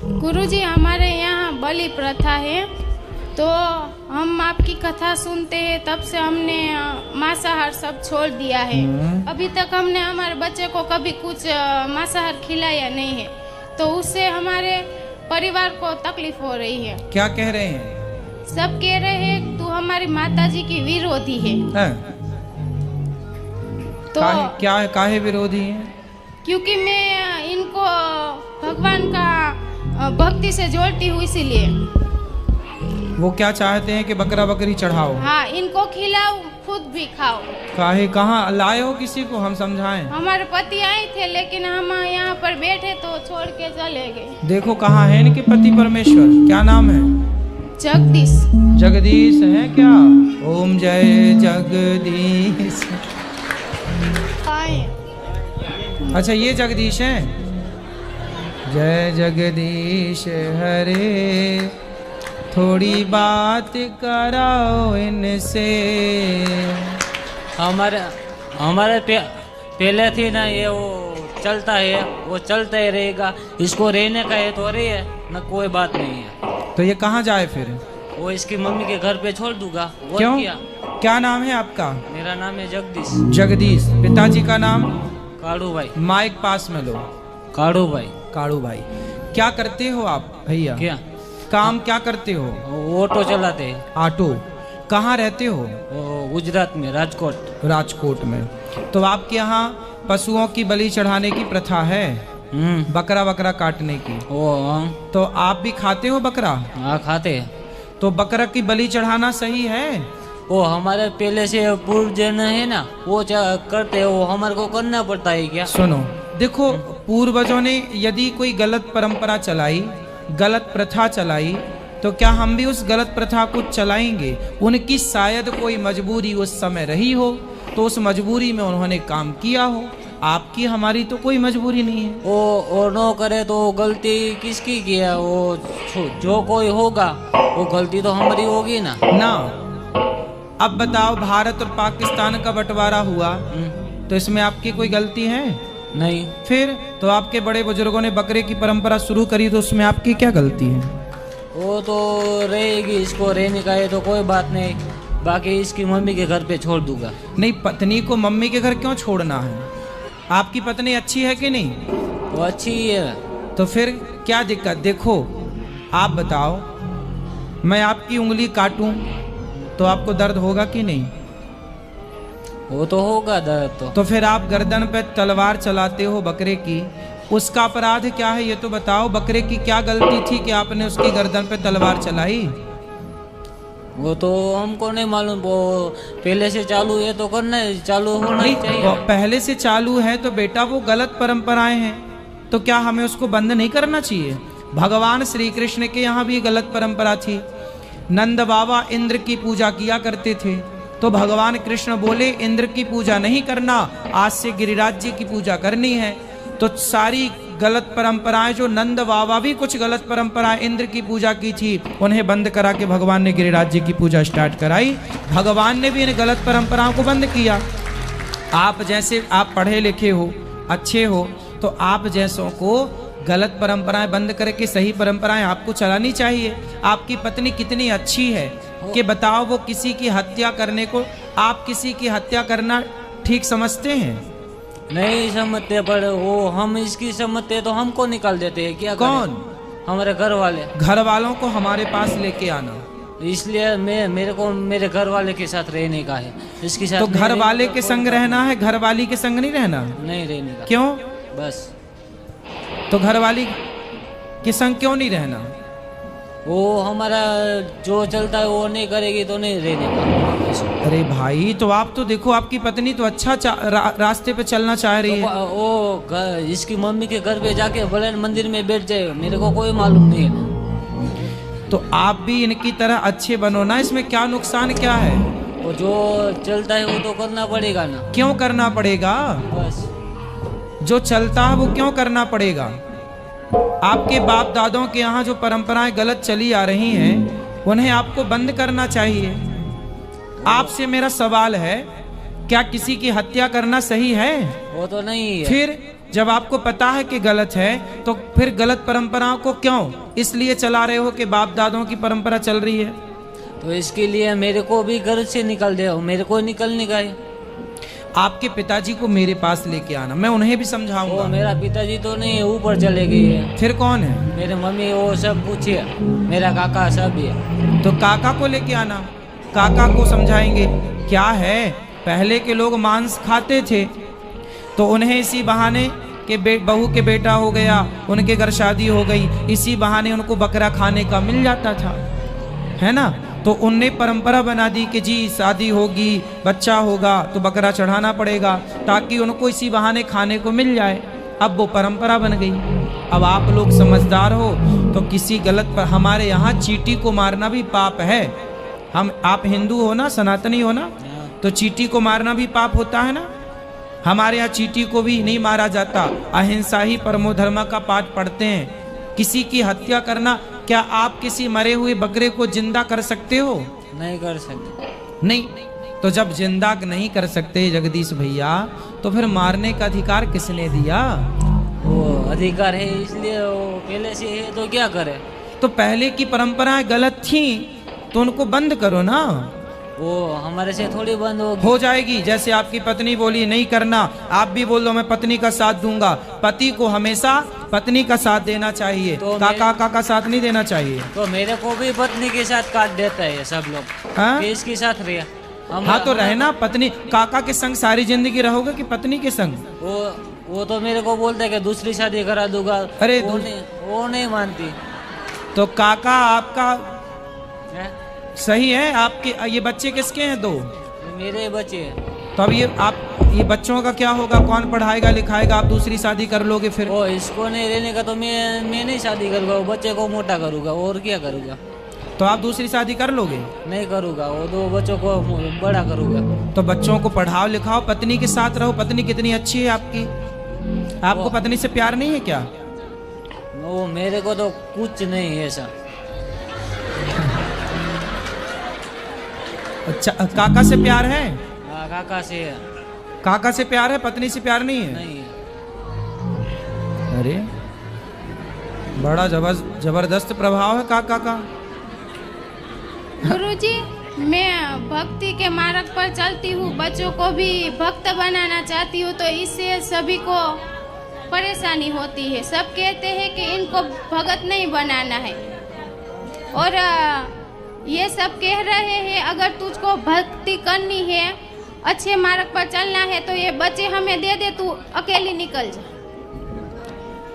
गुरुजी, हमारे यहाँ बलि प्रथा है, तो हम आपकी कथा सुनते हैं, तब से हमने मांसाहार सब छोड़ दिया है। अभी तक हमने हमारे बच्चे को कभी कुछ मांसाहार खिलाया नहीं है, तो उससे हमारे परिवार को तकलीफ हो रही है। क्या कह रहे हैं? सब कह रहे हैं तू हमारी माताजी की विरोधी है। तो काहे विरोधी है? क्योंकि मैं इनको भगवान का भक्ति से जोड़ती हूँ, इसीलिए। वो क्या चाहते हैं कि बकरा बकरी चढ़ाओ? हाँ, इनको खिलाओ, खुद भी खाओ। काहे, कहाँ लाए हो किसी को? हम समझाएं। हमारे पति आए थे, लेकिन हम यहाँ पर बैठे तो छोड़ के चले गए। देखो कहाँ है इनके पति परमेश्वर, क्या नाम है? जगदीश। जगदीश है क्या? ओम जय जगदीश। अच्छा, ये जगदीश हैं। जय जगदीश हरे, थोड़ी बात कराओ इनसे। हमारे पहले थी ना, ये वो चलता है, वो चलता ही रहेगा। इसको रहने का है तो रहे, न कोई बात नहीं है। तो ये कहाँ जाए फिर? वो इसकी मम्मी के घर पे छोड़ दूंगा। वो क्यों? क्या नाम है आपका? मेरा नाम है जगदीश। जगदीश। पिताजी का नाम? काड़ू भाई। माइक पास में लो। काड़ू भाई। काड़ू भाई, क्या करते हो आप भैया? क्या काम क्या करते हो? ऑटो चलाते हैं। ऑटो। कहाँ रहते हो? गुजरात में, राजकोट। राजकोट में। तो आपके यहाँ पशुओं की बलि चढ़ाने की प्रथा है? बकरा बकरा काटने की। तो आप भी खाते हो बकरा? हाँ, खाते हैं। तो बकरा की बलि चढ़ाना सही है? वो हमारे पहले से पूर्वजन है ना, वो करते हैं, वो हमारे को करना पड़ता है क्या? सुनो, देखो, पूर्वजों ने यदि कोई गलत परंपरा चलाई, गलत प्रथा चलाई, तो क्या हम भी उस गलत प्रथा को चलाएंगे? उनकी शायद कोई मजबूरी उस समय रही हो, तो उस मजबूरी में उन्होंने काम किया हो। आपकी हमारी तो कोई मजबूरी नहीं है। वो नो करे तो गलती किसकी की है? वो जो कोई होगा, वो गलती तो हमारी होगी ना। अब बताओ, भारत और पाकिस्तान का बंटवारा हुआ, तो इसमें आपकी कोई गलती है? नहीं। फिर तो आपके बड़े बुजुर्गों ने बकरे की परंपरा शुरू करी, तो उसमें आपकी क्या गलती है? वो तो रहेगी, इसको रहने का है तो कोई बात नहीं, बाकी इसकी मम्मी के घर पे छोड़ दूंगा। नहीं, पत्नी को मम्मी के घर क्यों छोड़ना है? आपकी पत्नी अच्छी है कि नहीं? वो अच्छी है। तो फिर क्या दिक्कत? देखो, आप बताओ, मैं आपकी उंगली काटूं तो आपको दर्द होगा कि नहीं? वो तो होगा दर्द। तो फिर आप गर्दन पे तलवार चलाते हो बकरे की, उसका अपराध क्या है ये तो बताओ। बकरे की क्या गलती थी कि आपने उसकी गर्दन पे तलवार चलाई? वो तो हमको नहीं मालूम, वो पहले से चालू है तो करना चालू होना ही चाहिए। पहले से चालू है तो बेटा वो गलत परंपराएं हैं, तो क्या हमें उसको बंद नहीं करना चाहिए? भगवान श्री कृष्ण के यहाँ भी गलत परंपरा थी। नंद बाबा इंद्र की पूजा किया करते थे, तो भगवान कृष्ण बोले इंद्र की पूजा नहीं करना, आज से गिरिराज जी की पूजा करनी है। तो सारी गलत परंपराएं, जो नंद बाबा भी कुछ गलत परंपराएं इंद्र की पूजा की थी, उन्हें बंद करा के भगवान ने गिरिराज जी की पूजा स्टार्ट कराई। भगवान ने भी इन गलत परंपराओं को बंद किया। आप जैसे, आप पढ़े लिखे हो, अच्छे हो, तो आप जैसों को गलत परंपराएं बंद करके सही परंपराएं आपको चलानी चाहिए। आपकी पत्नी कितनी अच्छी है कि बताओ, वो किसी की हत्या करने को, आप किसी की हत्या करना ठीक समझते हैं? नहीं समझते, पर वो हम इसकी समझते तो हमको निकाल देते हैं। क्या कौन? हमारे घर वाले। घर वालों को हमारे पास लेके आना, इसलिए मेरे को मेरे घर वाले के साथ रहने का है। इसके साथ तो घर वाले के संग रहना है, घर वाली के संग नहीं रहना? नहीं रहने का। क्यों? बस। तो घर वाली के संग क्यों नहीं रहना? वो हमारा जो चलता है वो नहीं करेगी तो नहीं रहने का। अरे भाई, तो आप तो देखो, आपकी पत्नी तो अच्छा रास्ते पे चलना चाह रही है। तो वो इसकी मम्मी के घर पे जाके भले मंदिर में बैठ जाए, मेरे को कोई मालूम नहीं है। तो आप भी इनकी तरह अच्छे बनो ना, इसमें क्या नुकसान क्या है? वो जो चलता है वो तो करना पड़ेगा ना। क्यों करना पड़ेगा? बस। जो चलता है वो क्यों करना पड़ेगा? आपके बाप दादों के यहाँ जो परंपराएं गलत चली आ रही हैं, उन्हें आपको बंद करना चाहिए। आपसे मेरा सवाल है, क्या किसी की हत्या करना सही है? वो तो नहीं है। फिर जब आपको पता है कि गलत है तो फिर गलत परंपराओं को क्यों इसलिए चला रहे हो कि बाप दादों की परंपरा चल रही है? तो इसके लिए मेरे को भी घर से निकल दे, मेरे को निकलने का है। आपके पिताजी को मेरे पास लेके आना, मैं उन्हें भी समझाऊंगा। वो मेरा पिताजी तो नहीं है, ऊपर चले गई है। फिर कौन है? मेरे मम्मी, वो सब पूछिए, मेरा काका सब है। तो काका को लेके आना, काका को समझाएंगे। क्या है, पहले के लोग मांस खाते थे तो उन्हें इसी बहाने के बहू के बेटा हो गया, उनके घर शादी हो गई, इसी बहाने उनको बकरा खाने का मिल जाता था, है ना। तो उनने परंपरा बना दी कि जी शादी होगी, बच्चा होगा तो बकरा चढ़ाना पड़ेगा, ताकि उनको इसी बहाने खाने को मिल जाए। अब वो परंपरा बन गई। अब आप लोग समझदार हो तो किसी गलत पर, हमारे यहाँ चींटी को मारना भी पाप है। आप हिंदू हो ना, सनातनी हो ना, तो चींटी को मारना भी पाप होता है ना। हमारे यहाँ चींटी को भी नहीं मारा जाता, अहिंसा ही परमो धर्म का पाठ पढ़ते हैं। किसी की हत्या करना, क्या आप किसी मरे हुए बकरे को जिंदा कर सकते हो? नहीं कर सकते। नहीं। तो जब जिंदा नहीं कर सकते जगदीश भैया, तो फिर मारने का अधिकार किसने दिया? वो अधिकार है इसलिए वो पहले से है, तो क्या करे। तो पहले की परंपराएं गलत थी तो उनको बंद करो ना। वो हमारे से थोड़ी बंद हो जाएगी। जैसे आपकी पत्नी बोली नहीं करना, आप भी बोल दो मैं पत्नी का साथ दूंगा। पति को हमेशा पत्नी का साथ देना चाहिए, तो काका का साथ नहीं देना चाहिए। तो मेरे को भी पत्नी के साथ काट देता है सब लोग। हाँ? इसके साथ रहे हाँ तो रहना, पत्नी काका के संग सारी जिंदगी रहोगे कि पत्नी के संग? वो तो मेरे को बोलता है कि दूसरी शादी करा दूंगा। अरे वो नहीं मानती। तो काका आपका है? सही है। आपके ये बच्चे किसके हैं? दो मेरे बच्चे हैं। तो अब ये बच्चों का क्या होगा? कौन पढ़ाएगा लिखाएगा? आप दूसरी शादी कर लोगे फिर? वो इसको नहीं रहने का तो मैं नहीं शादी करूँगा, वो बच्चे को मोटा करूँगा और क्या करूँगा। तो आप दूसरी शादी कर लोगे? नहीं करूँगा, वो दो बच्चों को बड़ा करूँगा। तो बच्चों को पढ़ाओ लिखाओ, पत्नी के साथ रहो। पत्नी कितनी अच्छी है आपकी, आपको पत्नी से प्यार नहीं है क्या? वो मेरे को तो कुछ नहीं है ऐसा। अच्छा, काका से प्यार है? हाँ, काका से है। काका से प्यार है, पत्नी से प्यार नहीं है? नहीं है। अरे बड़ा जबरदस्त प्रभाव है काका का। गुरुजी, मैं भक्ति के मार्ग पर चलती हूँ, बच्चों को भी भक्त बनाना चाहती हूँ, तो इससे सभी को परेशानी होती है। सब कहते हैं कि इनको भगत नहीं बनाना है, और ये सब कह रहे हैं अगर तुझको भक्ति करनी है, अच्छे मार्ग पर चलना है, तो ये बच्चे हमें दे दे, तू अकेली निकल जा।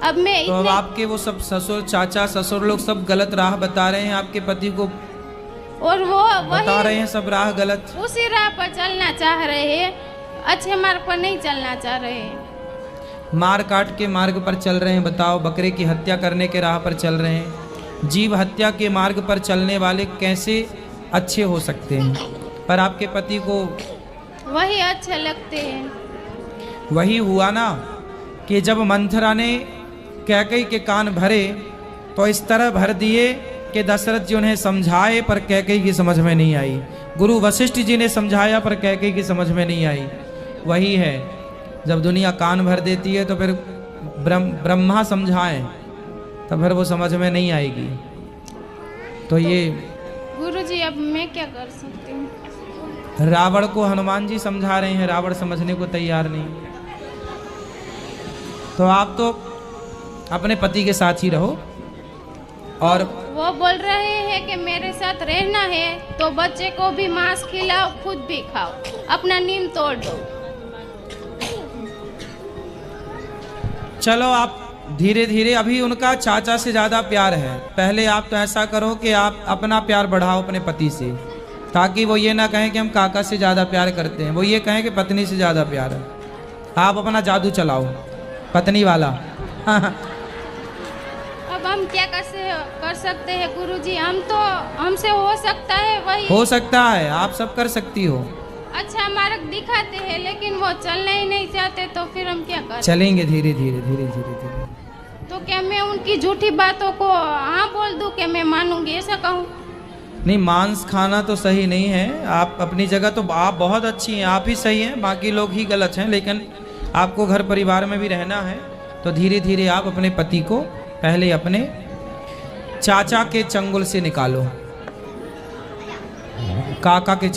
अब मैं तो अब आपके वो सब ससुर चाचा ससुर लोग सब गलत राह बता रहे हैं आपके पति को, और वो बता रहे हैं सब राह गलत। उसी राह पर चलना चाह रहे हैं, अच्छे मार्ग पर नहीं चलना चाह रहे हैं। मार काट के मार्ग पर चल रहे हैं। बताओ, बकरे की हत्या करने के राह पर चल रहे हैं। जीव हत्या के मार्ग पर चलने वाले कैसे अच्छे हो सकते हैं? पर आपके पति को वही अच्छे लगते हैं। वही हुआ ना कि जब मंथरा ने कैकेयी के कान भरे तो इस तरह भर दिए कि दशरथ जी उन्हें समझाए पर कैकेयी की समझ में नहीं आई। गुरु वशिष्ठ जी ने समझाया पर कैकेयी की समझ में नहीं आई। वही है, जब दुनिया कान भर देती है तो फिर ब्रह्मा समझाए तो फिर वो समझ में नहीं आएगी। तो ये गुरुजी, अब मैं क्या कर सकती हूँ? रावण को हनुमान जी समझा रहे हैं, रावण समझने को तैयार नहीं। तो आप तो अपने पति के साथ ही रहो। और वो बोल रहे हैं कि मेरे साथ रहना है तो बच्चे को भी मांस खिलाओ, खुद भी खाओ, अपना नींद तोड़ दो। चलो आप धीरे धीरे, अभी उनका चाचा से ज़्यादा प्यार है। पहले आप तो ऐसा करो कि आप अपना प्यार बढ़ाओ अपने पति से, ताकि वो ये ना कहें कि हम काका से ज़्यादा प्यार करते हैं, वो ये कहें कि पत्नी से ज़्यादा प्यार है। आप अपना जादू चलाओ पत्नी वाला। अब हम क्या कर सकते हैं गुरुजी? हमसे हो सकता है वही। हो सकता है, आप सब कर सकती हो। अच्छा मार्ग दिखाते हैं लेकिन वो चलना ही नहीं चाहते, तो फिर हम क्या करें? चलेंगे धीरे धीरे धीरे धीरे धीरे। तो क्या मैं उनकी झूठी बातों को हाँ बोल दूं कि मैं मानूंगी, ऐसा कहूँ? नहीं, मांस खाना तो सही नहीं है। आप अपनी जगह तो आप बहुत अच्छी हैं, आप ही सही हैं, बाकी लोग ही गलत हैं। लेकिन आपको घर परिवार में भी रहना है तो धीरे धीरे आप अपने पति को पहले अपने चाचा के चंगुल से निकालो, काका के